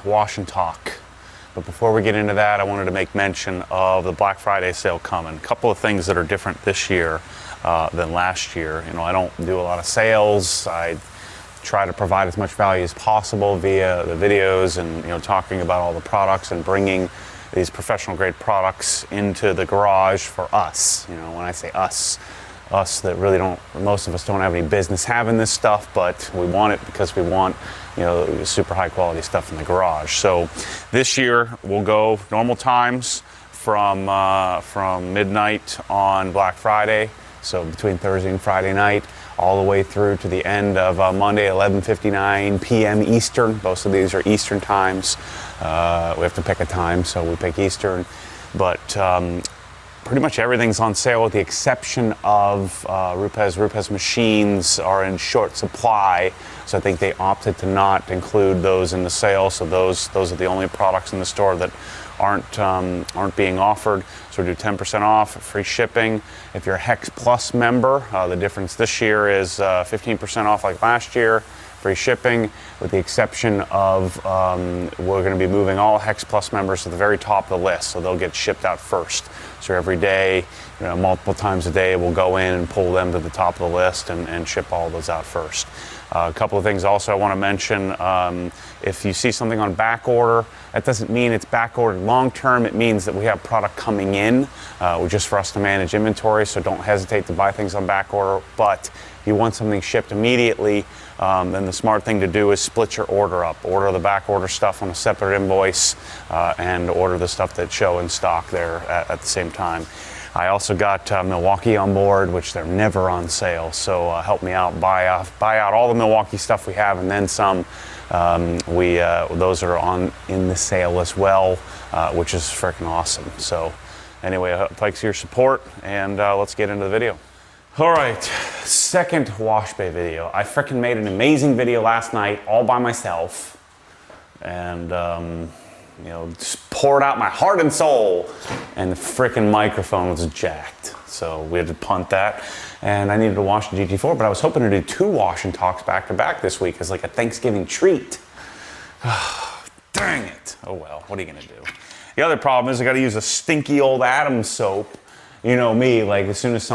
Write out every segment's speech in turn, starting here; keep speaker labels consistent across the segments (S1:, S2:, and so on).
S1: wash and talk. But before we get into that, I wanted to make mention of the Black Friday sale coming. A couple of things that are different this year than last year. You know, I don't do a lot of sales. I try to provide as much value as possible via the videos and, you know, talking about all the products and bringing these professional grade products into the garage for us. You know, when I say us that really don't, most of us don't have any business having this stuff, but we want it because we want, you know, super high quality stuff in the garage. So this year we'll go normal times from midnight on Black Friday, so between Thursday and Friday night, all the way through to the end of Monday, 11:59 p.m. Eastern. Most of these are Eastern times. We have to pick a time, so we pick Eastern. But pretty much everything's on sale with the exception of Rupes. Rupes machines are in short supply, so I think they opted to not include those in the sale. So those are the only products in the store that aren't being offered. So we do 10% off, free shipping. If you're a Hex Plus member, the difference this year is 15% off like last year, free shipping, with the exception of we're going to be moving all Hex Plus members to the very top of the list, so they'll get shipped out first. So every day, you know, multiple times a day, we'll go in and pull them to the top of the list and ship all those out first. A couple of things also I want to mention. If you see something on back order, that doesn't mean it's back ordered long term. It means that we have product coming in, just for us to manage inventory, so don't hesitate to buy things on back order. But if you want something shipped immediately, then the smart thing to do is split your order up. Order the back order stuff on a separate invoice and order the stuff that's show in stock there at the same time. I also got Milwaukee on board, which they're never on sale, so help me out, buy out all the Milwaukee stuff we have and then some. Those are in the sale as well, which is freaking awesome. So anyway, thanks for your support, and let's get into the video. All right, second wash bay video. I freaking made an amazing video last night all by myself, and you know, just poured out my heart and soul, and the freaking microphone was jacked. So we had to punt that, and I needed to wash the GT4, but I was hoping to do 2 wash and talks back to back this week as like a Thanksgiving treat. Dang it. Oh well, what are you gonna do? The other problem is I gotta use a stinky old Adam soap. You know me, like as soon as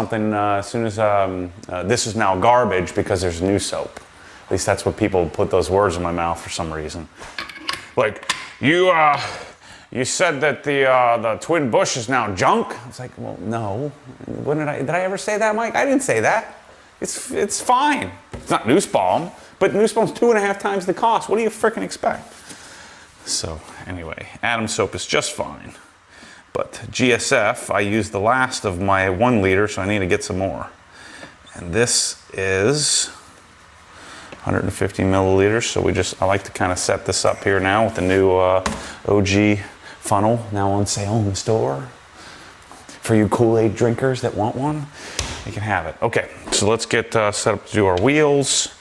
S1: this is now garbage because there's new soap. At least that's what people put those words in my mouth for some reason. Like, you said that the Twin Bush is now junk. I was like, well, no. When did I ever say that, Mike? I didn't say that. It's fine. It's not Noose Balm, but Noose Balm's 2.5 times the cost. What do you frickin' expect? So anyway, Adam soap is just fine. But GSF, I used the last of my 1 liter, so I need to get some more. And this is 150 milliliters. So I like to kind of set this up here now with the new OG funnel now on sale in the store. For you Kool-Aid drinkers that want one, you can have it. Okay, so let's get set up to do our wheels.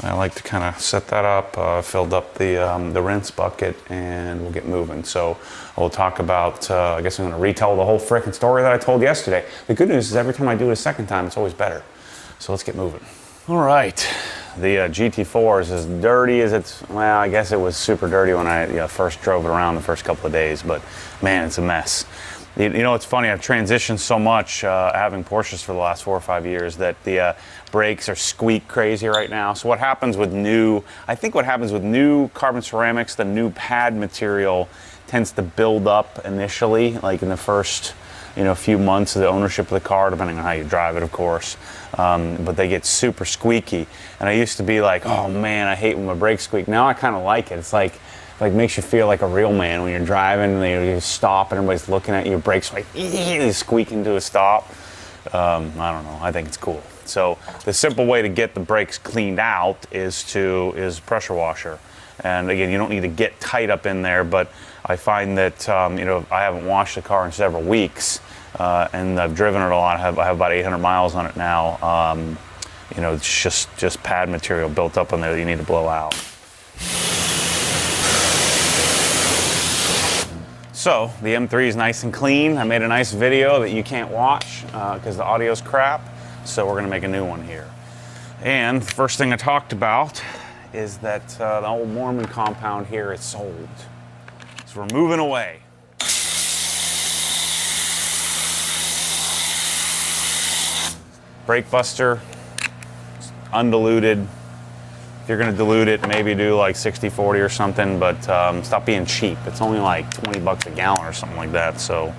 S1: I like to kind of set that up, filled up the rinse bucket, and we'll get moving. So we'll talk about, I guess I'm going to retell the whole frickin' story that I told yesterday. The good news is every time I do it a second time, it's always better. So let's get moving. All right, the GT4 is as dirty as well, I guess it was super dirty when I first drove it around the first couple of days, but man, it's a mess. You know, it's funny, I've transitioned so much having Porsches for the last 4 or 5 years that the brakes are squeak crazy right now. So what happens with new carbon ceramics, the new pad material tends to build up initially, like in the first few months of the ownership of the car, depending on how you drive it, of course. But they get super squeaky. And I used to be like, oh man, I hate when my brakes squeak. Now I kind of like it. It's like makes you feel like a real man when you're driving and you stop and everybody's looking at you, your brakes like squeaking to a stop. I don't know, I think it's cool. So the simple way to get the brakes cleaned out is pressure washer. And again, you don't need to get tight up in there, but I find that I haven't washed the car in several weeks, and I've driven it a lot. I have about 800 miles on it now. It's just pad material built up on there that you need to blow out. So the M3 is nice and clean. I made a nice video that you can't watch because the audio's crap. So we're gonna make a new one here. And the first thing I talked about is that the old Moreman compound here is sold. So we're moving away. Brake buster, undiluted. If you're gonna dilute it, maybe do like 60-40 or something, but stop being cheap. It's only like 20 bucks a gallon or something like that, so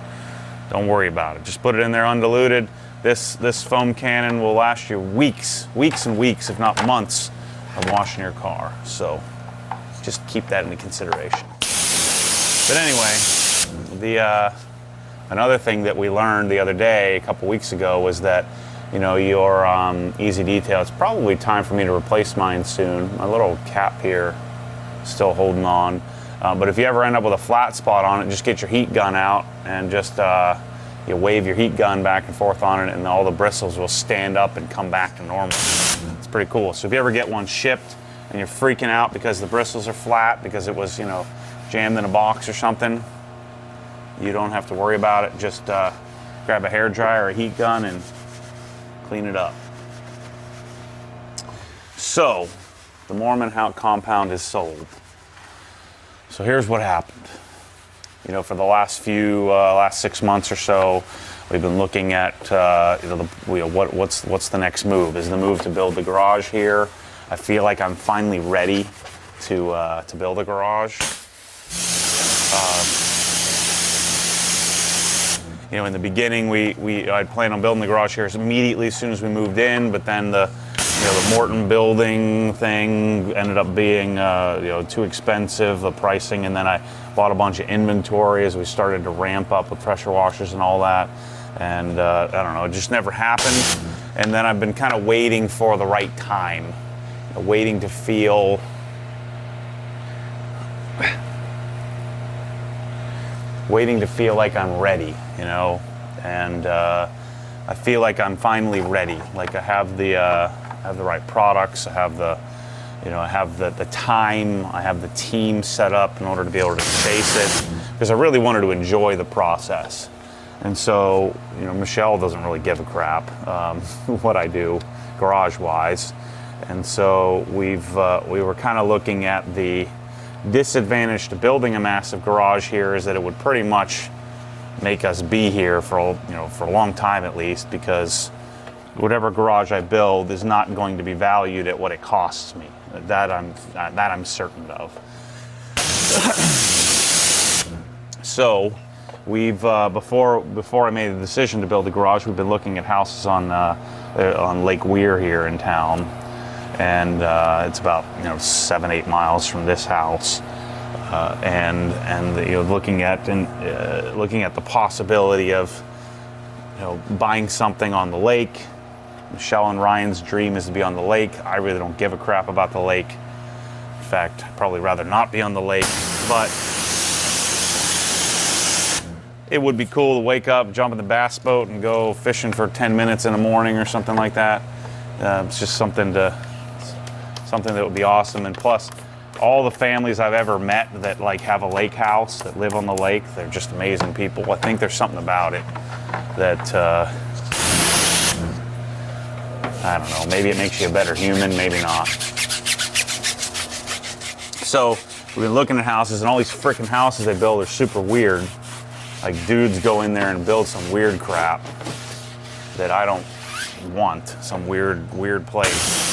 S1: don't worry about it. Just put it in there undiluted. This foam cannon will last you weeks and weeks, if not months, of washing your car. So just keep that into consideration. But anyway, another thing that we learned the other day, a couple weeks ago, was that your easy detail, it's probably time for me to replace mine soon. My little cap here still holding on. But if you ever end up with a flat spot on it, just get your heat gun out and just you wave your heat gun back and forth on it, and all the bristles will stand up and come back to normal. It's pretty cool. So if you ever get one shipped and you're freaking out because the bristles are flat because it was jammed in a box or something, you don't have to worry about it. Just grab a hairdryer or a heat gun and clean it up. So the Moreman compound is sold. So here's what happened. For the last 6 months or so, we've been looking at what's the next move? Is the move to build the garage here? I feel like I'm finally ready to build a garage. In the beginning, I'd planned on building the garage here immediately as soon as we moved in, but then the Morton building thing ended up being too expensive, the pricing, and then I bought a bunch of inventory as we started to ramp up with pressure washers and all that, and I don't know, it just never happened. And then I've been kind of waiting for the right time, waiting to feel like I'm ready, and I feel like I'm finally ready. Like I have the right products. I have the time. I have the team set up in order to be able to chase it, because I really wanted to enjoy the process. And so, Michelle doesn't really give a crap what I do garage-wise, and so we were kind of looking at the disadvantage to building a massive garage here is that it would pretty much make us be here for a long time at least, because whatever garage I build is not going to be valued at what it costs me. That I'm certain of. So we've before I made the decision to build the garage, we've been looking at houses on Lake Weir here in town. And it's about 7-8 miles from this house, and looking at the possibility of buying something on the lake. Michelle and Ryan's dream is to be on the lake. I really don't give a crap about the lake. In fact, I'd probably rather not be on the lake, but it would be cool to wake up, jump in the bass boat, and go fishing for 10 minutes in the morning or something like that. It's just something that would be awesome. And plus, all the families I've ever met that have a lake house, that live on the lake, they're just amazing people. I think there's something about it that I don't know, maybe it makes you a better human, maybe not. So we've been looking at houses, and all these freaking houses they build are super weird. Like dudes go in there and build some weird crap that I don't want, some weird place.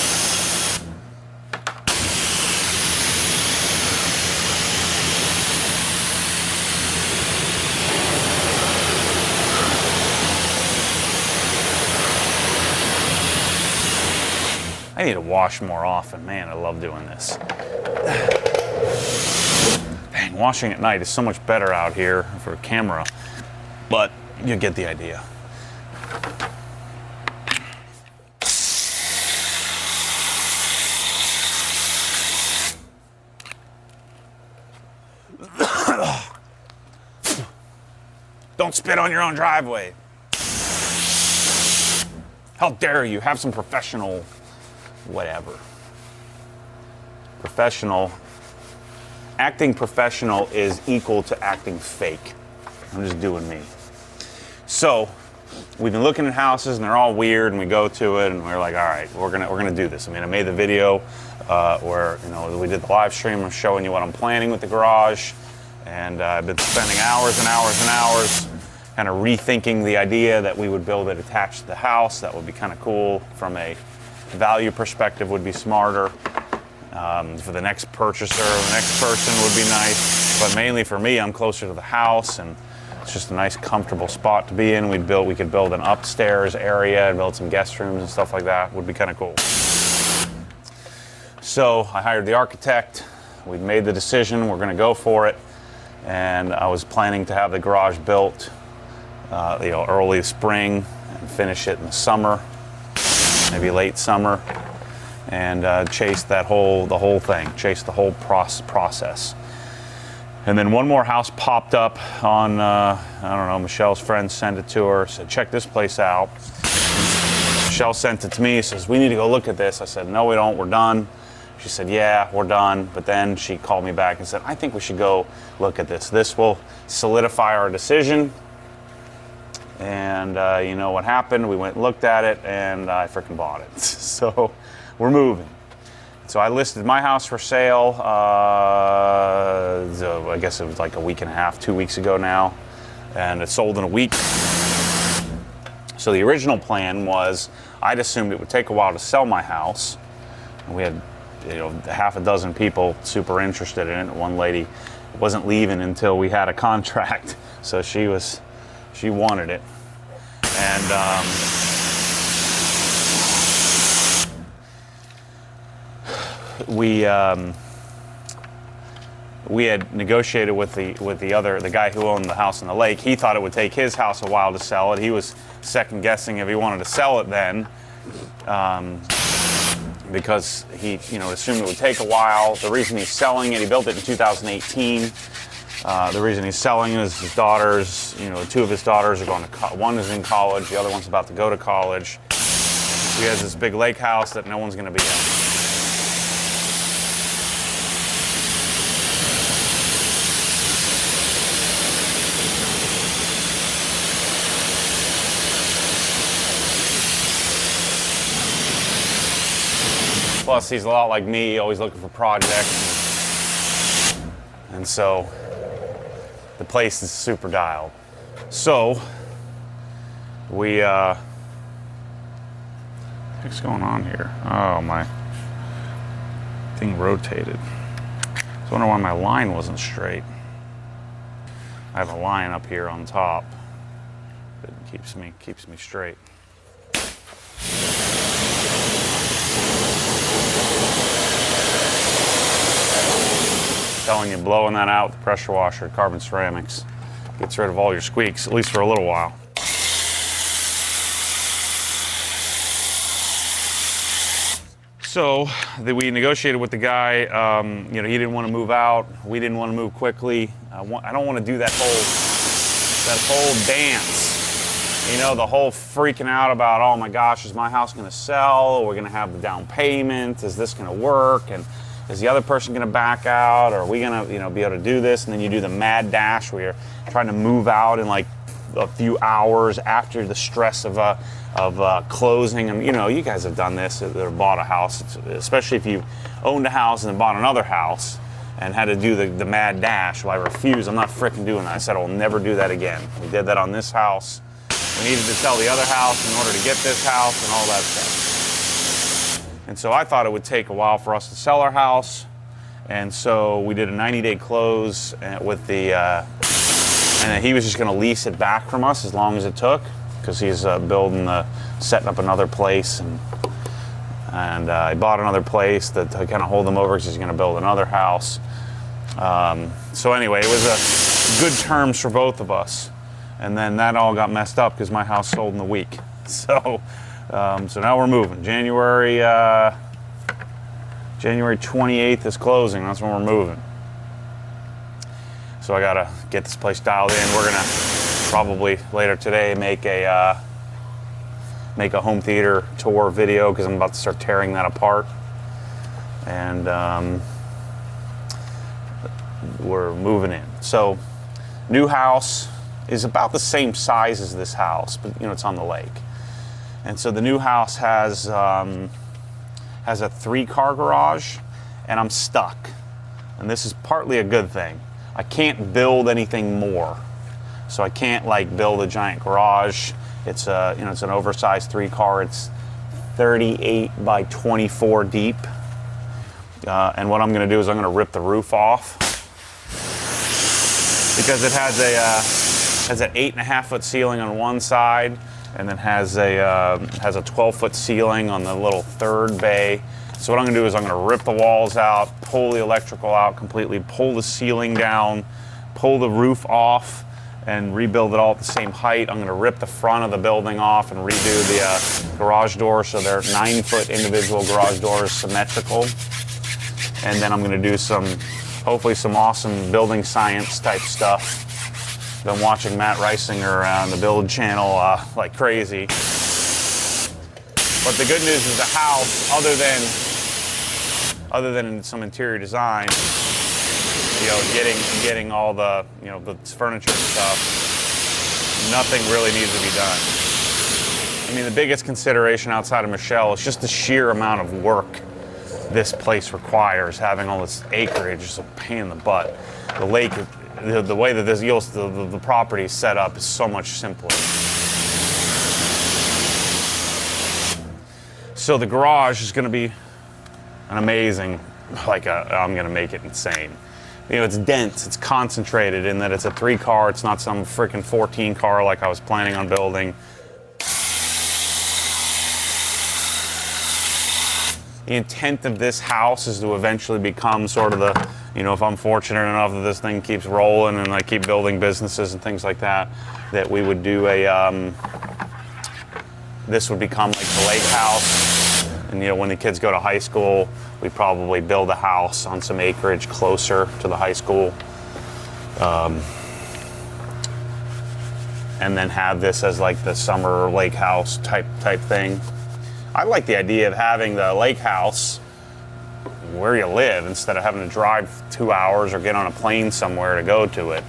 S1: I need to wash more often. Man, I love doing this. Dang, washing at night is so much better out here for camera, but you get the idea. Don't spit on your own driveway. How dare you? Have some professional whatever. Acting professional is equal to acting fake. I'm just doing me. So we've been looking at houses and they're all weird, and we go to it and we're like, all right, we're gonna do this. I mean, I made the video where, you know, we did the live stream. I'm showing you what I'm planning with the garage, and I've been spending hours and hours and hours kind of rethinking the idea that we would build it attached to the house. That would be kind of cool from a value perspective, would be smarter. For the next purchaser, the next person would be nice, but mainly for me, I'm closer to the house, and it's just a nice, comfortable spot to be in. We could build an upstairs area and build some guest rooms and stuff like that. Would be kind of cool. So I hired the architect. We've made the decision. We're going to go for it, and I was planning to have the garage built, you know, early spring and finish it in the summer, maybe late summer. And chase the whole thing, chase the whole process. And then one more house popped up on, I don't know, Michelle's friend sent it to her, said, check this place out. Michelle sent it to me, says, we need to go look at this. I said, no, we don't, we're done. She said, yeah, we're done. But then she called me back and said, I think we should go look at this. This will solidify our decision. And you know what happened? We went and looked at it, and I freaking bought it. So we're moving. So I listed my house for sale, so I guess it was like a week and a half, 2 weeks ago now, and it sold in a week. So the original plan was, I'd assumed it would take a while to sell my house. And we had, you know, half a dozen people super interested in it. One lady wasn't leaving until we had a contract, so she wanted it. And we had negotiated with the guy who owned the house on the lake. He thought it would take his house a while to sell it. He was second guessing if he wanted to sell it then, because he, you know, assumed it would take a while. The reason he's selling it, he built it in 2018. The reason he's selling it is his daughters, you know, two of his daughters are going to one is in college, the other one's about to go to college. He has this big lake house that no one's going to be in. Plus, he's a lot like me, always looking for projects. And so, the place is super dialed. So, what's going on here? Oh, my thing rotated. I was wondering why my line wasn't straight. I have a line up here on top that keeps me straight. Telling you, blowing that out with the pressure washer, carbon ceramics, gets rid of all your squeaks, at least for a little while. So we negotiated with the guy. You know, he didn't want to move out. We didn't want to move quickly. I don't want to do that whole dance. You know, the whole freaking out about, oh my gosh, is my house going to sell? We're going to have the down payment. Is this going to work? And is the other person going to back out? Or are we going to, you know, be able to do this? And then you do the mad dash where you're trying to move out in like a few hours after the stress of closing. And you know, you guys have done this, that bought a house, especially if you owned a house and then bought another house and had to do the mad dash. Well, I refuse. I'm not freaking doing that. I said I'll never do that again. We did that on this house. We needed to sell the other house in order to get this house and all that stuff. And so I thought it would take a while for us to sell our house. And so we did a 90-day close with the, and then he was just going to lease it back from us as long as it took, because he's setting up another place, and I bought another place to kind of hold him over because he's going to build another house. So anyway, it was a good terms for both of us. And then that all got messed up because my house sold in a week. So now we're moving. January 28th is closing. That's when we're moving. So I gotta get this place dialed in. We're gonna probably later today make a home theater tour video because I'm about to start tearing that apart. And we're moving in. So new house is about the same size as this house, but you know, it's on the lake. And so the new house has has a 3-car garage, and I'm stuck. And this is partly a good thing. I can't build anything more. So I can't like build a giant garage. It's a, you know, it's an oversized 3-car. It's 38 by 24 deep. And what I'm going to do is I'm going to rip the roof off because it has an 8.5-foot ceiling on one side, and then has a 12-foot ceiling on the little third bay. So what I'm going to do is I'm going to rip the walls out, pull the electrical out completely, pull the ceiling down, pull the roof off, and rebuild it all at the same height. I'm going to rip the front of the building off and redo the garage doors so they're 9-foot individual garage doors, symmetrical. And then I'm going to do hopefully some awesome building science type stuff. Been watching Matt Reisinger on the Build channel like crazy. But the good news is the house, other than some interior design, you know, getting all the, you know, the furniture and stuff, nothing really needs to be done. I mean, the biggest consideration outside of Michelle is just the sheer amount of work this place requires. Having all this acreage is a pain in the butt. The lake, the way that the property is set up is so much simpler. So the garage is going to be an amazing, I'm going to make it insane. You know, it's dense, it's concentrated in that it's a 3-car, it's not some freaking 14-car like I was planning on building. The intent of this house is to eventually become sort of the, you know, if I'm fortunate enough that this thing keeps rolling and I keep building businesses and things like that, that we would do this would become like the lake house. And, you know, when the kids go to high school, we probably build a house on some acreage closer to the high school. And then have this as like the summer lake house type thing. I like the idea of having the lake house where you live instead of having to drive 2 hours or get on a plane somewhere to go to it.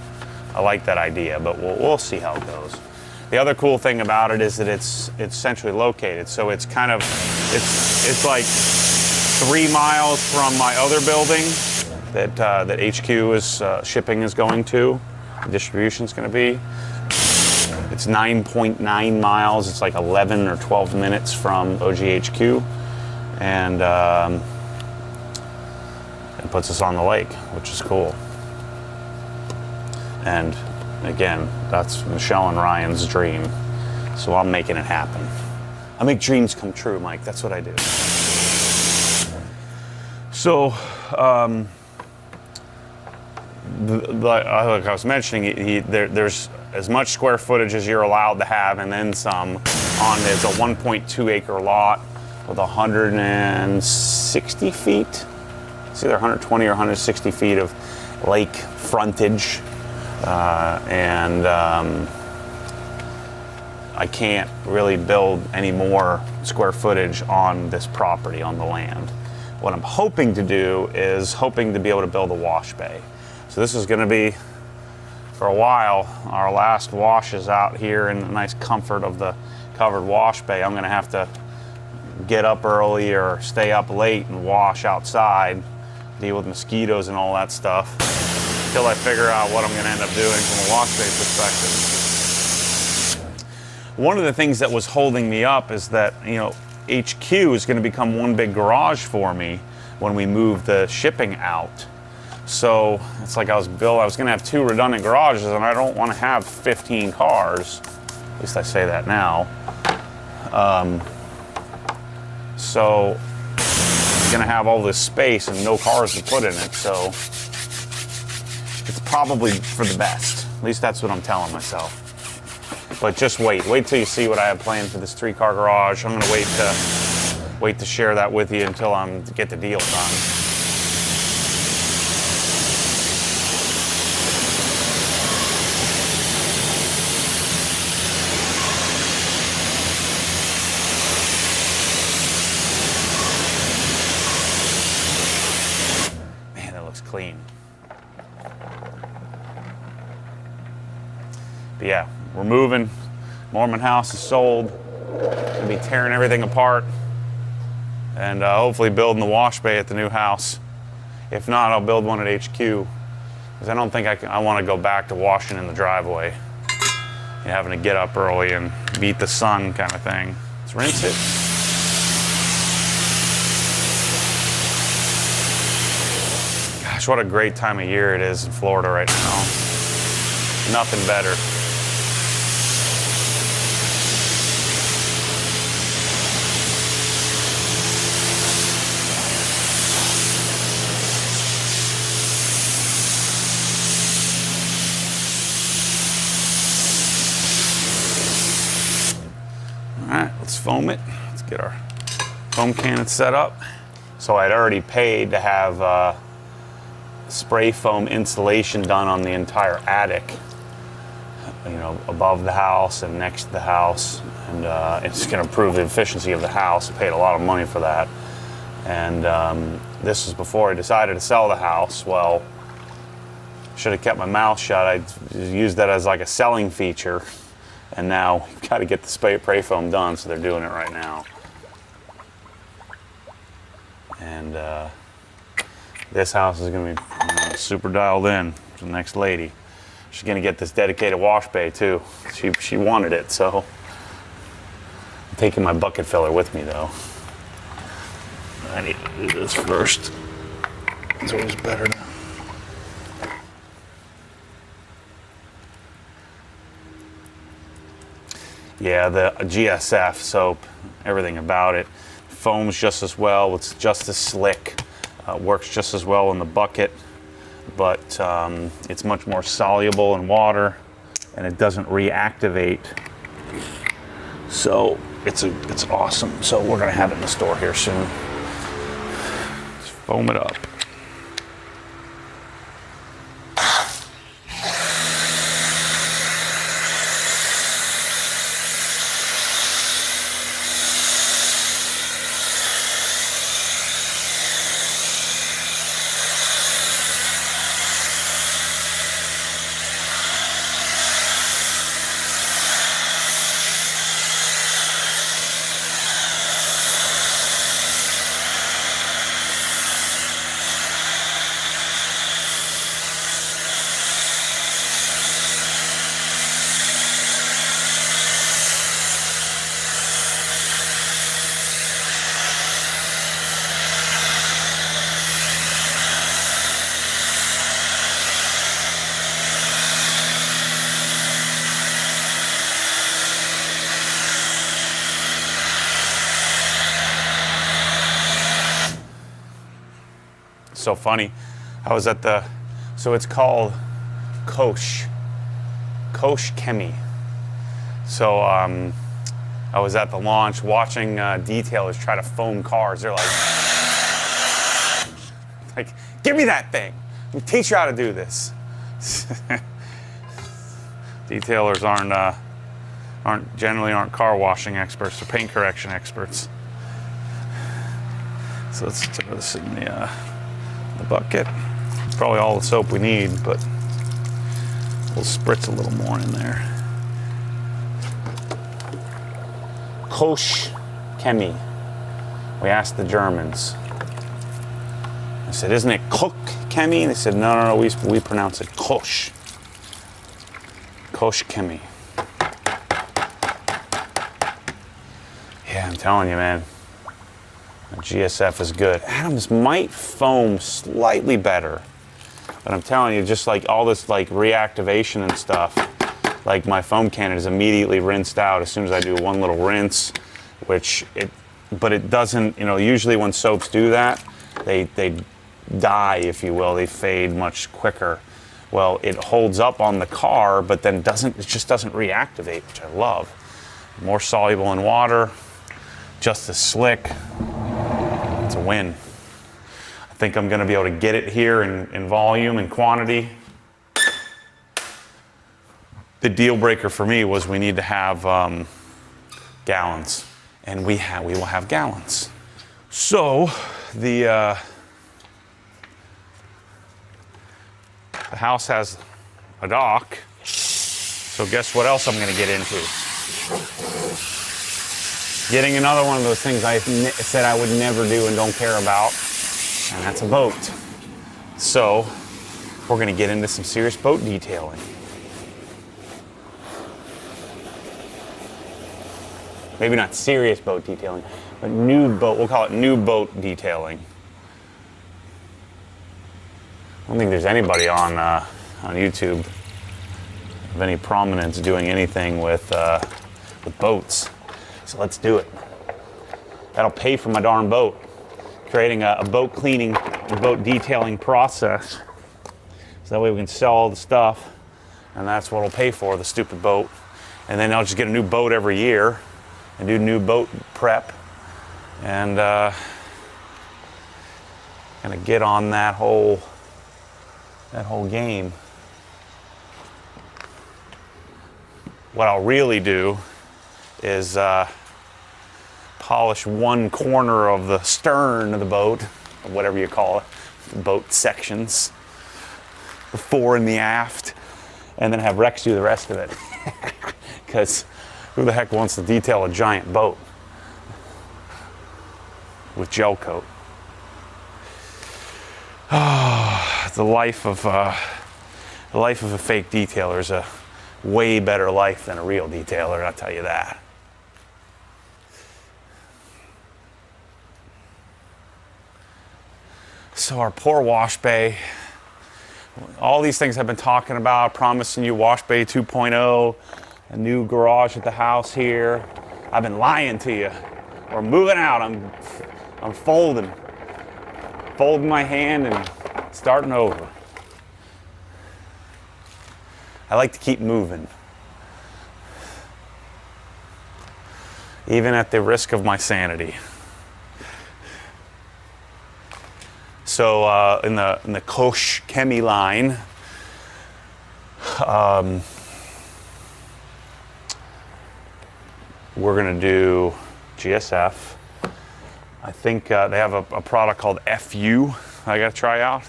S1: I like that idea, but we'll see how it goes. The other cool thing about it is that it's centrally located, so it's kind of it's like 3 miles from my other building that HQ is shipping is going to, the distribution is going to be. It's 9.9 miles. It's like 11 or 12 minutes from OGHQ, and it puts us on the lake, which is cool. And again, that's Michelle and Ryan's dream, so I'm making it happen. I make dreams come true, Mike. That's what I do. So, like I was mentioning, there's as much square footage as you're allowed to have, and then some. It's a 1.2 acre lot with 160 feet. It's either 120 or 160 feet of lake frontage. I can't really build any more square footage on this property, on the land. What I'm hoping to do is to be able to build a wash bay. So this is going to be, for a while, our last washes out here in the nice comfort of the covered wash bay. I'm going to have to get up early or stay up late and wash outside, deal with mosquitoes and all that stuff, until I figure out what I'm going to end up doing from a wash bay perspective. One of the things that was holding me up is that, you know, HQ is going to become one big garage for me when we move the shipping out. So it's like I was going to have 2 redundant garages, and I don't want to have 15 cars. At least I say that now. So I'm going to have all this space and no cars to put in it. So it's probably for the best. At least that's what I'm telling myself. But just wait till you see what I have planned for this 3-car garage. I'm going to wait to share that with you until I get the deal done. Man, that looks clean. But yeah, we're moving. Moreman house is sold. Gonna be tearing everything apart and hopefully building the wash bay at the new house. If not, I'll build one at HQ, because I don't think I want to go back to washing in the driveway. You're having to get up early and beat the sun kind of thing. Let's rinse it. Gosh, what a great time of year it is in Florida right now. Nothing better. All right, let's foam it. Let's get our foam cannon set up. So I'd already paid to have spray foam insulation done on the entire attic, you know, above the house and next to the house, and it's going to improve the efficiency of the house. I paid a lot of money for that, and this was before I decided to sell the house. Well, should have kept my mouth shut. I used that as like a selling feature. And now we've got to get the spray foam done, so they're doing it right now. And this house is going to be super dialed in to the next lady. She's going to get this dedicated wash bay too. She wanted it, so I'm taking my bucket filler with me though. I need to do this first. It's always better to. Yeah, the GSF soap, everything about it. Foams just as well, it's just as slick, works just as well in the bucket, but it's much more soluble in water and it doesn't reactivate. So it's awesome. So we're gonna have it in the store here soon. Let's foam it up. So funny. I was at the, so it's called Kosh Chemi. So I was at the launch watching detailers try to foam cars. They're like, give me that thing. Let me teach you how to do this. Detailers aren't car washing experts or paint correction experts. So let's throw this in the bucket. Probably all the soap we need, but we'll spritz a little more in there. Kosh Chemi. We asked the Germans. I said, isn't it Koch Chemi? They said, no, we pronounce it Kosh. Kosh Chemi. Yeah, I'm telling you, man. GSF is good. Adams might foam slightly better, but I'm telling you, just like all this like reactivation and stuff, like my foam cannon is immediately rinsed out as soon as I do one little rinse, but it doesn't, you know, usually when soaps do that, they die, if you will, they fade much quicker. Well, it holds up on the car, but then it just doesn't reactivate, which I love. More soluble in water, just as slick. It's a win. I think I'm going to be able to get it here in volume and quantity. The deal breaker for me was we need to have gallons, and we will have gallons. So the house has a dock. So guess what else I'm going to get into? Getting another one of those things I said I would never do and don't care about, and that's a boat. So we're gonna get into some serious boat detailing. Maybe not serious boat detailing, but we'll call it new boat detailing. I don't think there's anybody on YouTube of any prominence doing anything with boats. So let's do it. That'll pay for my darn boat. Creating a boat cleaning and boat detailing process. So that way we can sell all the stuff, and that's what it'll pay for, the stupid boat. And then I'll just get a new boat every year and do new boat prep, and kind of get on that whole game. What I'll really do is polish one corner of the stern of the boat, or whatever you call it, the boat sections, the fore and the aft, and then have Rex do the rest of it. Because who the heck wants to detail a giant boat with gel coat? The life of a fake detailer is a way better life than a real detailer, I'll tell you that. So our poor wash bay, all these things I've been talking about, promising you wash bay 2.0, a new garage at the house here. I've been lying to you. We're moving out. I'm folding my hand and starting over. I like to keep moving, even at the risk of my sanity. So in the Koch Chemi line, we're going to do GSF. I think they have a product called FU I got to try out.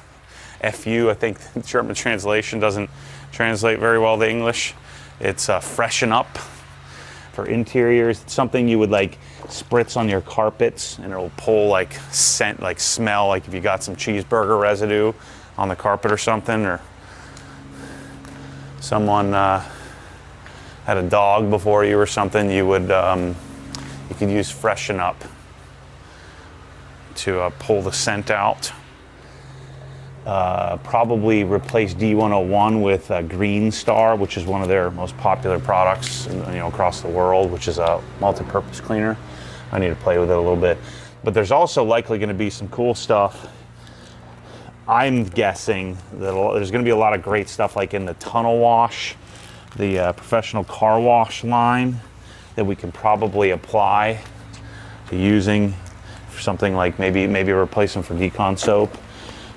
S1: FU, I think the German translation doesn't translate very well to English. It's freshen up for interiors. It's something you would like spritz on your carpets, and it'll pull like scent, like smell, like if you got some cheeseburger residue on the carpet or something, or someone had a dog before you or something, you could use freshen up to pull the scent out. Probably replace D101 with Green Star, which is one of their most popular products, across the world, which is a multi-purpose cleaner. I need to play with it a little bit, but there's also likely going to be some cool stuff. I'm guessing that there's going to be a lot of great stuff like in the tunnel wash, the professional car wash line, that we can probably apply to using for something like maybe a replacement for decon soap,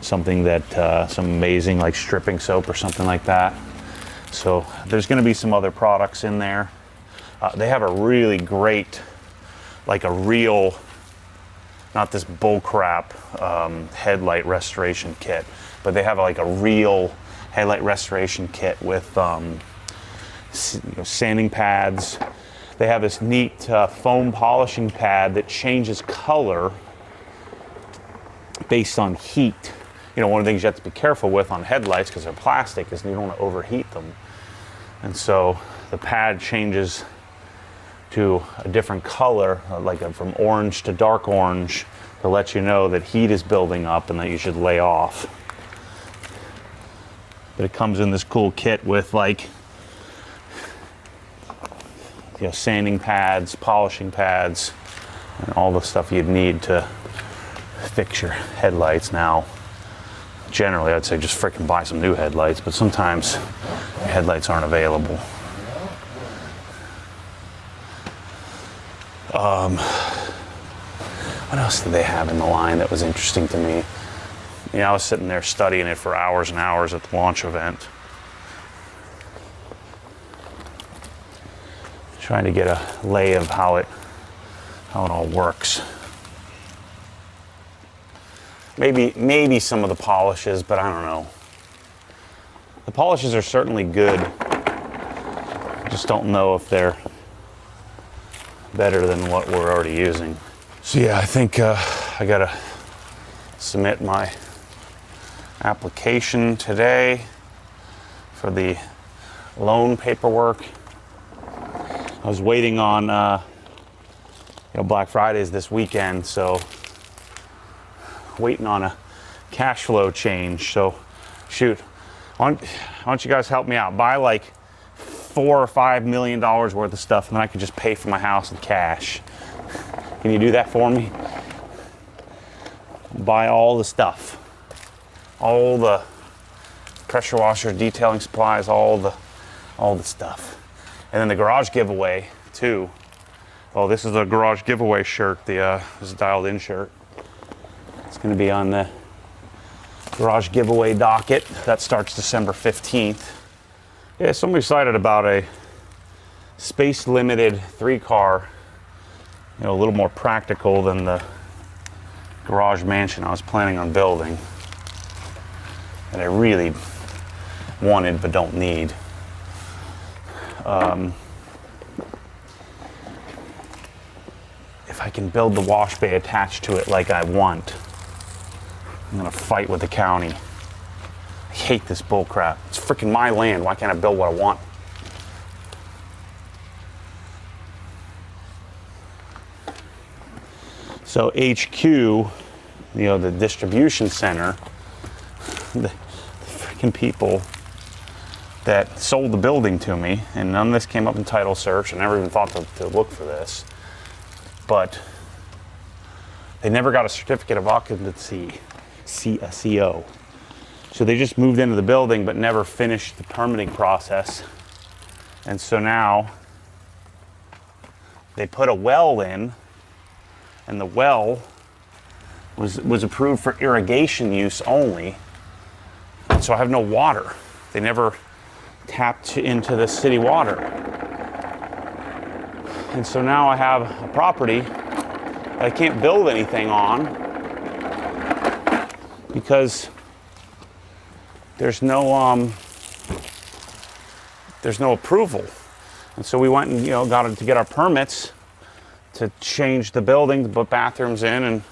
S1: something that some amazing like stripping soap or something like that. So there's going to be some other products in there. They have a really great, like a real, not this bullcrap headlight restoration kit, but they have like a real headlight restoration kit with sanding pads. They have this neat foam polishing pad that changes color based on heat. One of the things you have to be careful with on headlights, because they're plastic, is you don't want to overheat them. And so the pad changes to a different color, like from orange to dark orange, to let you know that heat is building up and that you should lay off. But it comes in this cool kit with like, sanding pads, polishing pads, and all the stuff you'd need to fix your headlights. Now, generally, I'd say just freaking buy some new headlights, but sometimes your headlights aren't available. What else did they have in the line that was interesting to me? I was sitting there studying it for hours and hours at the launch event, trying to get a lay of how it all works. Maybe some of the polishes, but I don't know. The polishes are certainly good. I just don't know if they're better than what we're already using. So yeah, I think I gotta submit my application today for the loan paperwork. I was waiting on Black Friday's this weekend, so waiting on a cash flow change. So shoot, why don't you guys help me out? Buy like $4 or $5 million worth of stuff, and then I could just pay for my house in cash. Can you do that for me? Buy all the stuff, all the pressure washers, detailing supplies, all the stuff. And then the garage giveaway too. Oh, this is the garage giveaway shirt. This is a dialed in shirt. It's going to be on the garage giveaway docket. That starts December 15th. Yeah, so I'm excited about a space limited 3-car, a little more practical than the garage mansion I was planning on building that I really wanted but don't need. If I can build the wash bay attached to it like I want, I'm gonna fight with the county. I hate this bull crap. It's freaking my land. Why can't I build what I want? So HQ, the distribution center, the freaking people that sold the building to me, and none of this came up in title search. I never even thought to look for this, but they never got a certificate of occupancy, a CO. So they just moved into the building but never finished the permitting process. And so now they put a well in, and the well was approved for irrigation use only. And so I have no water. They never tapped into the city water. And so now I have a property that I can't build anything on because there's no approval. And so we went and got to get our permits to change the building, to put bathrooms in and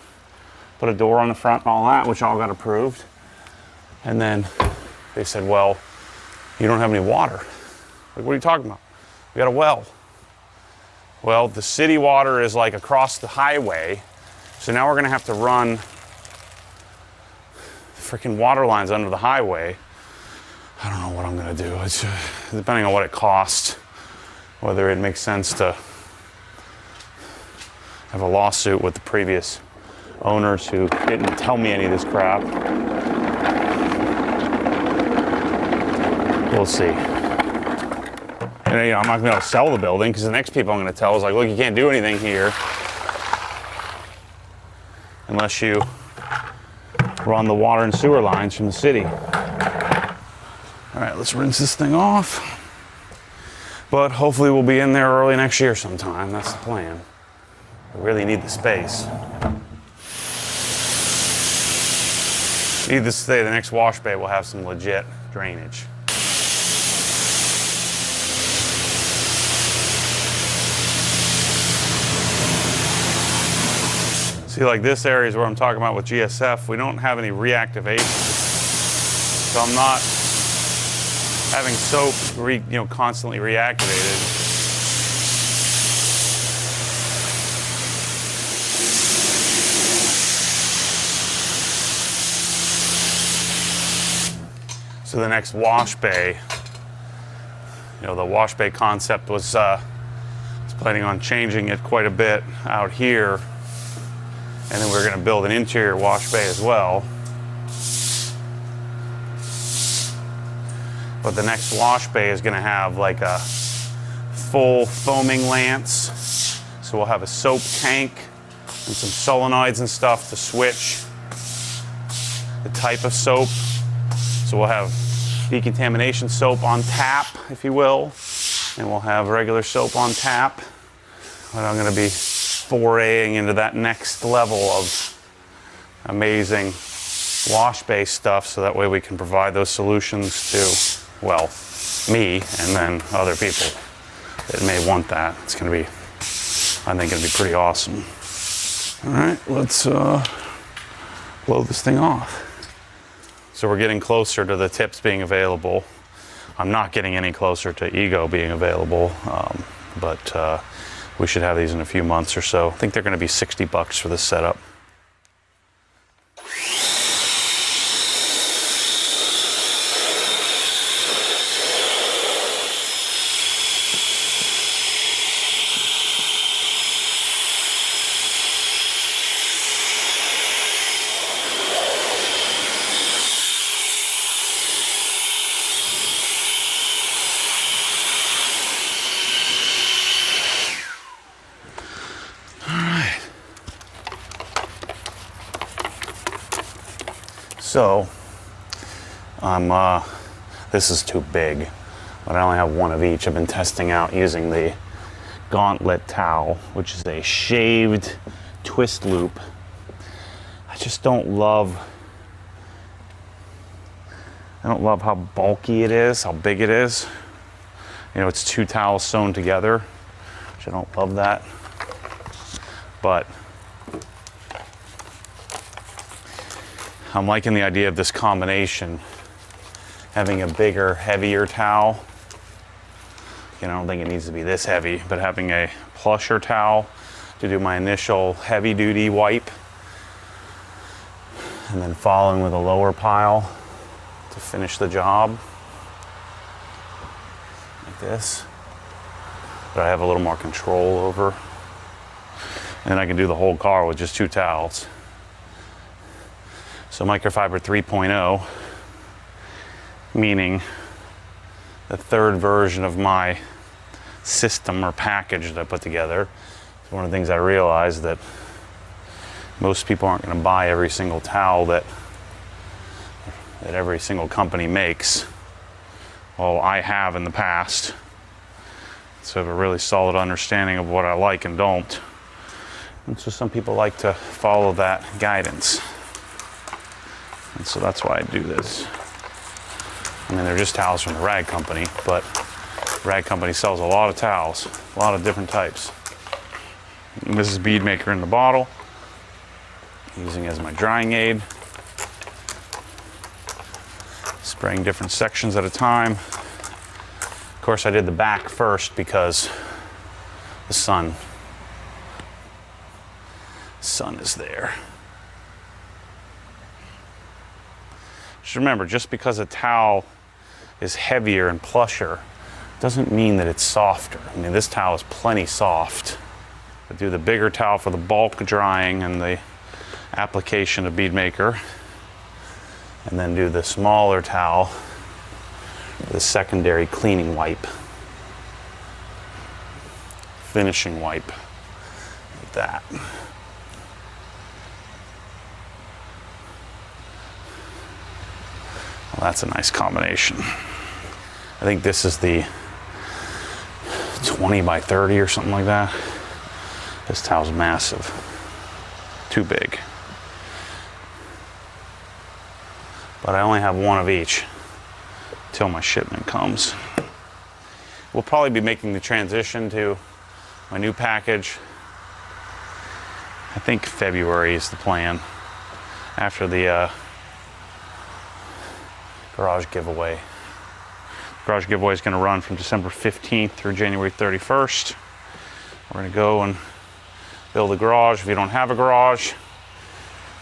S1: put a door on the front and all that, which all got approved. And then they said, well, you don't have any water. Like, what are you talking about? We got a well. Well, the city water is like across the highway. So now we're gonna have to run freaking water lines under the highway. I don't know what I'm gonna do. It's depending on what it costs, whether it makes sense to have a lawsuit with the previous owners who didn't tell me any of this crap. We'll see. And I'm not gonna be able to sell the building because the next people I'm gonna tell is like, look, you can't do anything here unless you run the water and sewer lines from the city. All right, let's rinse this thing off. But hopefully we'll be in there early next year sometime. That's the plan. I really need the space. Needless to say, the next wash bay will have some legit drainage. See, like this area is where I'm talking about with GSF. We don't have any reactivation, so I'm not having soap constantly reactivated. So the next wash bay, the wash bay concept was planning on changing it quite a bit out here. And then we're going to build an interior wash bay as well. But the next wash bay is going to have like a full foaming lance. So we'll have a soap tank and some solenoids and stuff to switch the type of soap. So we'll have decontamination soap on tap, if you will, and we'll have regular soap on tap. But I'm going to be foraying into that next level of amazing wash bay stuff, so that way we can provide those solutions to, well, me and then other people that may want that. It's going to be I think it'd be pretty awesome. All right, let's blow this thing off. So we're getting closer to the tips being available. I'm not getting any closer to Ego being available, but we should have these in a few months or so. I think they're going to be $60 for this setup. So, this is too big, but I only have one of each. I've been testing out using the Gauntlet towel, which is a shaved twist loop. I just don't love how bulky it is, how big it is. You know, it's two towels sewn together, which I don't love that. But I'm liking the idea of this combination, having a bigger, heavier towel. You know, I don't think it needs to be this heavy, but having a plusher towel to do my initial heavy-duty wipe, and then following with a lower pile to finish the job, like this, that I have a little more control over. And then I can do the whole car with just two towels. So microfiber 3.0, meaning the third version of my system or package that I put together. It's one of the things I realized, that most people aren't going to buy every single towel that every single company makes. Well, I have in the past. So I have a really solid understanding of what I like and don't. And so some people like to follow that guidance. And so that's why I do this. I mean, they're just towels from the rag company, but rag company sells a lot of towels, a lot of different types. And this is bead maker in the bottle, using as my drying aid. Spraying different sections at a time. Of course, I did the back first because the sun is there. Just remember, just because a towel is heavier and plusher doesn't mean that it's softer. I mean, this towel is plenty soft. I do the bigger towel for the bulk drying and the application of bead maker, and then do the smaller towel for the secondary cleaning wipe, finishing wipe, like that. Well, that's a nice combination. I think this is the 20 by 30 or something like that. This towel's massive. Too big. But I only have one of each till my shipment comes. We'll probably be making the transition to my new package. I think February is the plan, after the garage giveaway. Garage giveaway is going to run from December 15th through January 31st. We're going to go and build a garage. If you don't have a garage,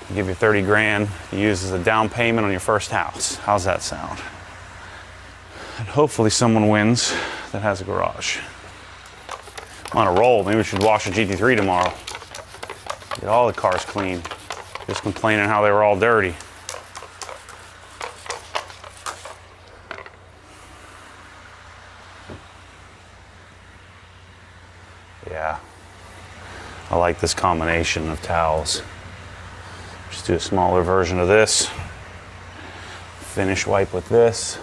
S1: I'll give you 30 grand to use as a down payment on your first house. How's that sound? And hopefully someone wins that has a garage. I'm on a roll. Maybe we should wash a GT3 tomorrow. Get all the cars clean. Just complaining how they were all dirty. Yeah, I like this combination of towels. Just do a smaller version of this. Finish wipe with this.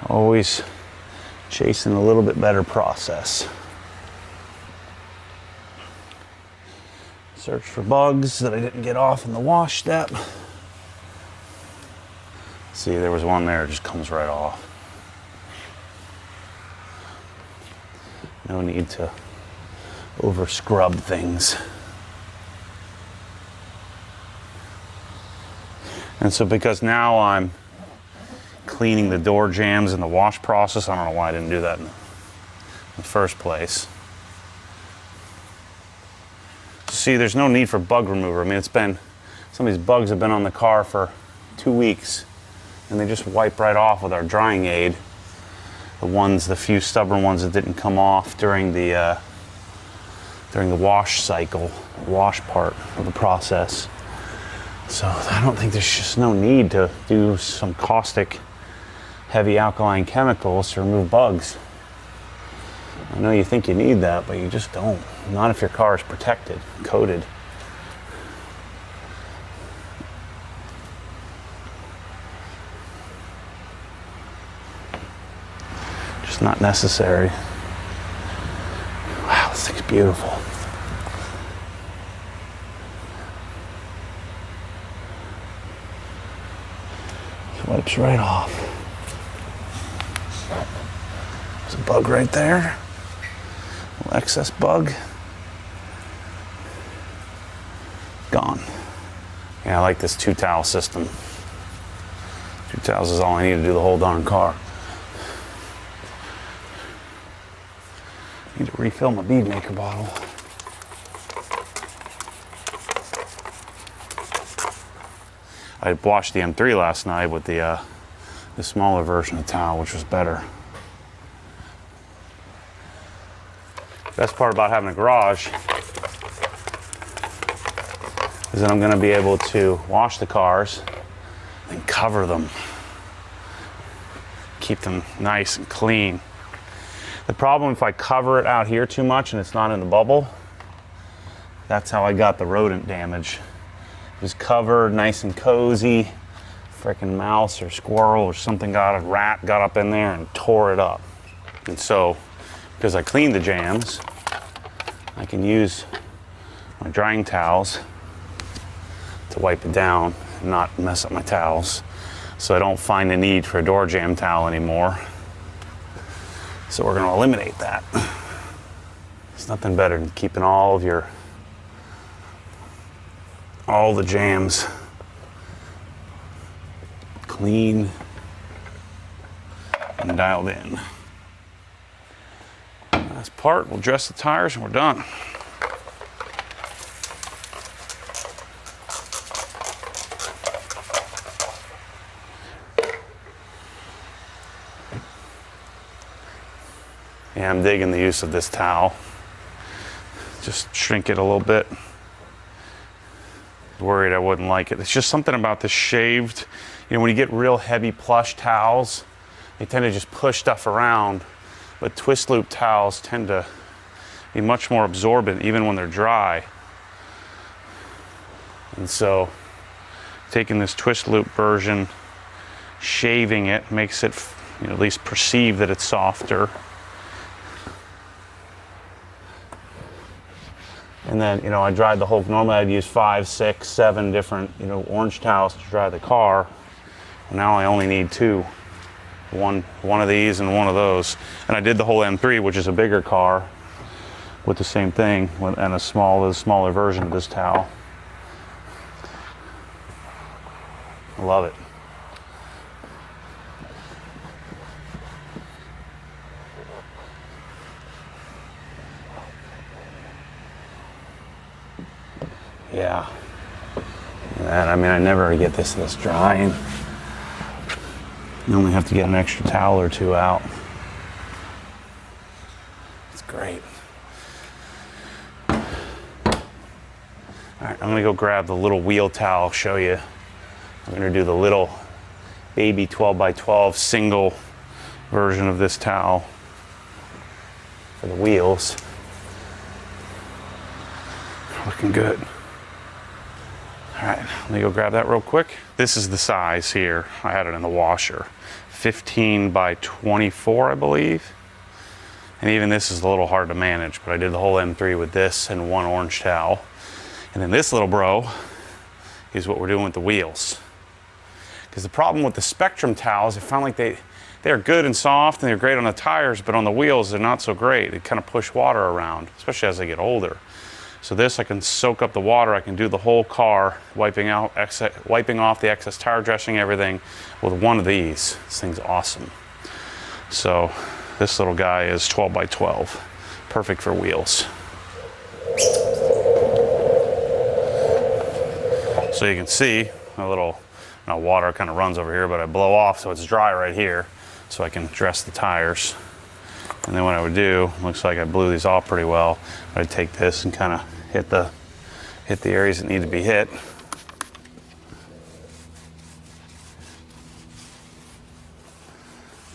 S1: Always chasing a little bit better process. Search for bugs that I didn't get off in the wash step. See, there was one there, it just comes right off. No need to over scrub things. And so because now I'm cleaning the door jambs in the wash process, I don't know why I didn't do that in the first place. See, there's no need for bug remover. I mean, some of these bugs have been on the car for 2 weeks, and they just wipe right off with our drying aid. The few stubborn ones that didn't come off during the wash cycle, wash part of the process. So I don't think there's just no need to do some caustic, heavy alkaline chemicals to remove bugs. I know you think you need that, but you just don't. Not if your car is protected, coated. Just not necessary. Wow, this thing's beautiful. Wipes right off. There's a bug right there. A little excess bug. Gone. Yeah, I like this 2-towel system. 2 towels is all I need to do the whole darn car. Need to refill my bead maker bottle. I washed the M3 last night with the smaller version of towel, which was better. Best part about having a garage is that I'm going to be able to wash the cars and cover them. Keep them nice and clean. The problem if I cover it out here too much and it's not in the bubble, that's how I got the rodent damage. It was covered nice and cozy. Frickin' mouse or squirrel or something a rat got up in there and tore it up. And so, because I cleaned the jams, I can use my drying towels to wipe it down and not mess up my towels. So I don't find the need for a door jam towel anymore. So we're gonna eliminate that. There's nothing better than keeping all the jams clean and dialed in. Last part, we'll dress the tires and we're done. Yeah, I'm digging the use of this towel. Just shrink it a little bit. Worried I wouldn't like it. It's just something about this shaved, when you get real heavy plush towels, they tend to just push stuff around, but twist loop towels tend to be much more absorbent even when they're dry. And so taking this twist loop version, shaving it makes it at least perceive that it's softer. And then, I dried the whole, normally I'd use 5, 6, 7 different, orange towels to dry the car. Now I only need 2. One of these and one of those. And I did the whole M3, which is a bigger car, with the same thing, and a smaller version of this towel. I love it. Yeah. And I never get this dry, and you only have to get an extra towel or 2 out. It's great. All right, I'm gonna go grab the little wheel towel, show you. I'm gonna do the little baby 12x12 single version of this towel for the wheels. Looking good. All right, let me go grab that real quick. This is the size here. I had it in the washer. 15x24, I believe. And even this is a little hard to manage, but I did the whole M3 with this and 1 orange towel. And then this little bro is what we're doing with the wheels. Because the problem with the Spectrum towels, I found like they they're good and soft and they're great on the tires, but on the wheels, they're not so great. They kind of push water around, especially as they get older. So this, I can soak up the water. I can do the whole car, wiping off the excess tire dressing, everything with one of these. This thing's awesome. So this little guy is 12 by 12, perfect for wheels. So you can see a little water kind of runs over here, but I blow off so it's dry right here so I can dress the tires. And then what I would do, looks like I blew these off pretty well, I'd take this and kind of hit the areas that need to be hit.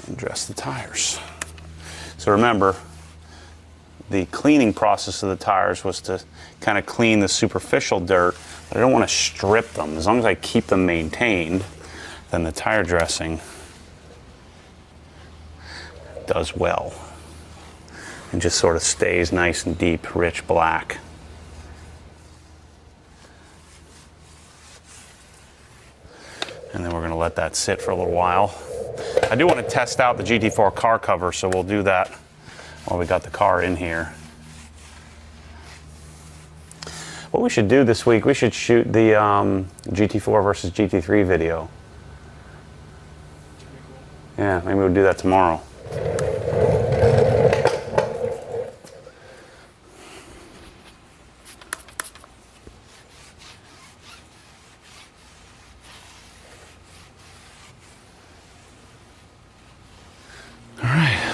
S1: And dress the tires. So remember, the cleaning process of the tires was to kind of clean the superficial dirt, but I don't want to strip them. As long as I keep them maintained, then the tire dressing does well and just sort of stays nice and deep, rich black. And then we're going to let that sit for a little while. I do want to test out the GT4 car cover, so we'll do that while we got the car in here. What we should do this week, we should shoot the GT4 versus GT3 video. Yeah, maybe we'll do that tomorrow.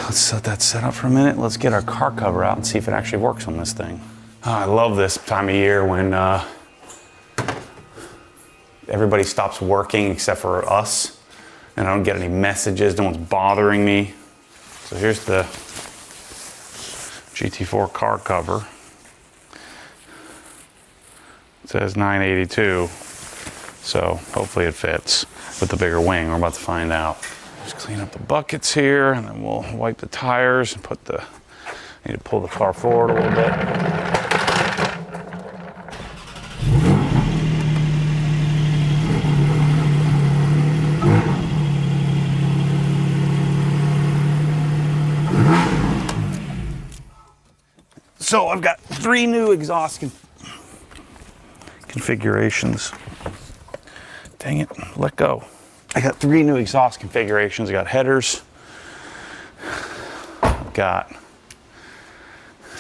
S1: Let's let that set up for a minute. Let's get our car cover out and see if it actually works on this thing. Oh, I love this time of year when everybody stops working except for us, and I don't get any messages, no one's bothering me. So here's the GT4 car cover. It says 982, so hopefully it fits with the bigger wing. We're about to find out. Just clean up the buckets here, and then we'll wipe the tires and put the, need to pull the car forward a little bit. So I've got 3 new exhaust configurations. Dang it, let go. I got 3 new exhaust configurations. I got headers. I've got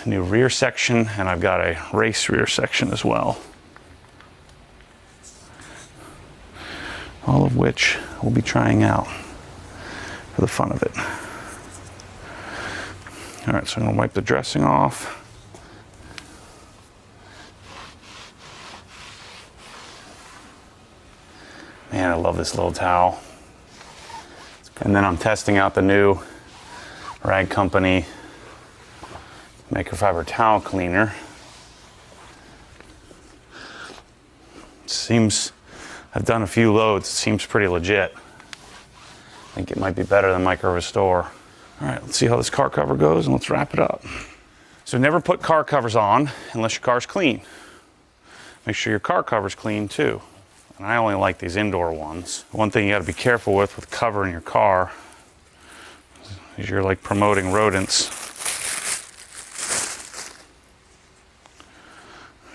S1: a new rear section, and I've got a race rear section as well. All of which we'll be trying out for the fun of it. All right, so I'm gonna wipe the dressing off. Man, I love this little towel. And then I'm testing out the new Rag Company microfiber towel cleaner. Seems, I've done a few loads, it seems pretty legit. I think it might be better than Micro Restore. All right, let's see how this car cover goes and let's wrap it up. So never put car covers on unless your car's clean. Make sure your car cover's clean too. And I only like these indoor ones. One thing you gotta be careful with covering your car is you're like promoting rodents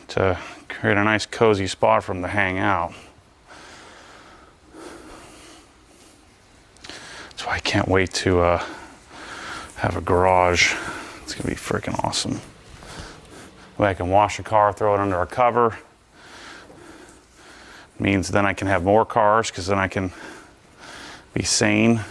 S1: to create a nice cozy spot for them to hang out. That's why I can't wait to have a garage. It's gonna be freaking awesome. I can wash a car, throw it under a cover. Means then I can have more cars because then I can be sane.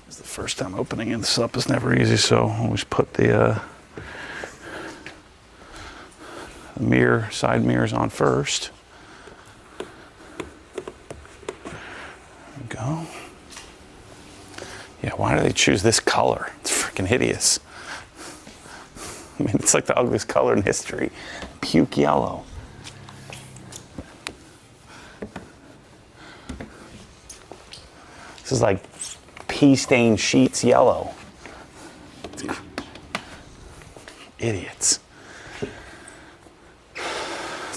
S1: It's the first time opening this up is never easy, so always put the side mirrors on first. There we go. Yeah, why do they choose this color? It's freaking hideous. I mean, it's like the ugliest color in history. Puke yellow. This is like pea-stained sheets yellow. Idiots.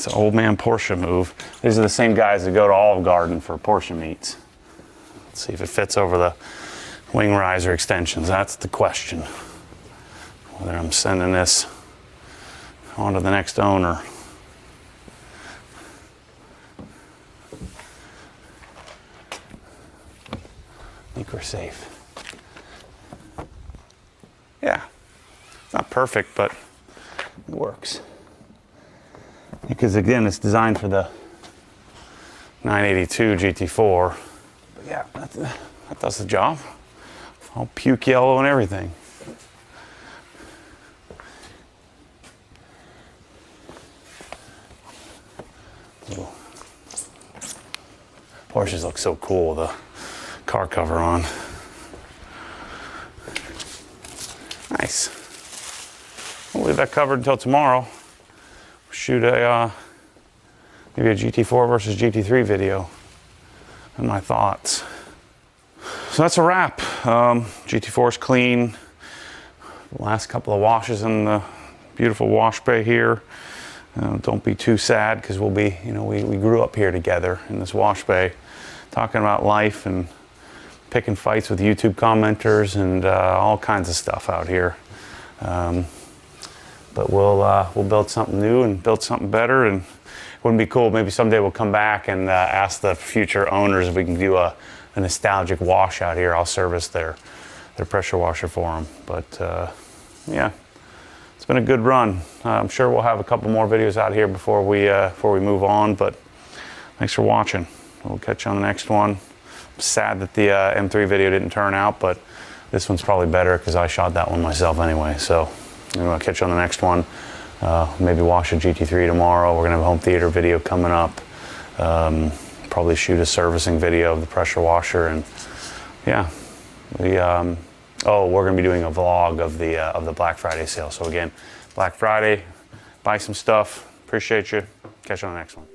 S1: It's an old man Porsche move. These are the same guys that go to Olive Garden for Porsche meets. Let's see if it fits over the wing riser extensions. That's the question. Whether I'm sending this on to the next owner. I think we're safe. Yeah, it's not perfect, but it works. Because again, it's designed for the 982 GT4. But yeah, that does the job. All puke yellow and everything. Ooh. Porsches look so cool with the car cover on. Nice. We'll leave that covered until tomorrow. Shoot a maybe a GT4 versus GT3 video and my thoughts. So that's a wrap. GT4 is clean. The last couple of washes in the beautiful wash bay here. Don't be too sad because we'll be, we grew up here together in this wash bay, talking about life and picking fights with YouTube commenters and all kinds of stuff out here. But we'll build something new and build something better, and it wouldn't be cool. Maybe someday we'll come back and ask the future owners if we can do a nostalgic wash out here. I'll service their pressure washer for them. But yeah, it's been a good run. I'm sure we'll have a couple more videos out here before we move on. But thanks for watching. We'll catch you on the next one. I'm sad that the M3 video didn't turn out, but this one's probably better because I shot that one myself anyway. So I'll catch you on the next one. Maybe wash a GT3 tomorrow. We're gonna have a home theater video coming up. Probably shoot a servicing video of the pressure washer, and yeah, we're gonna be doing a vlog of the Black Friday sale. So again, Black Friday, buy some stuff. Appreciate you. Catch you on the next one.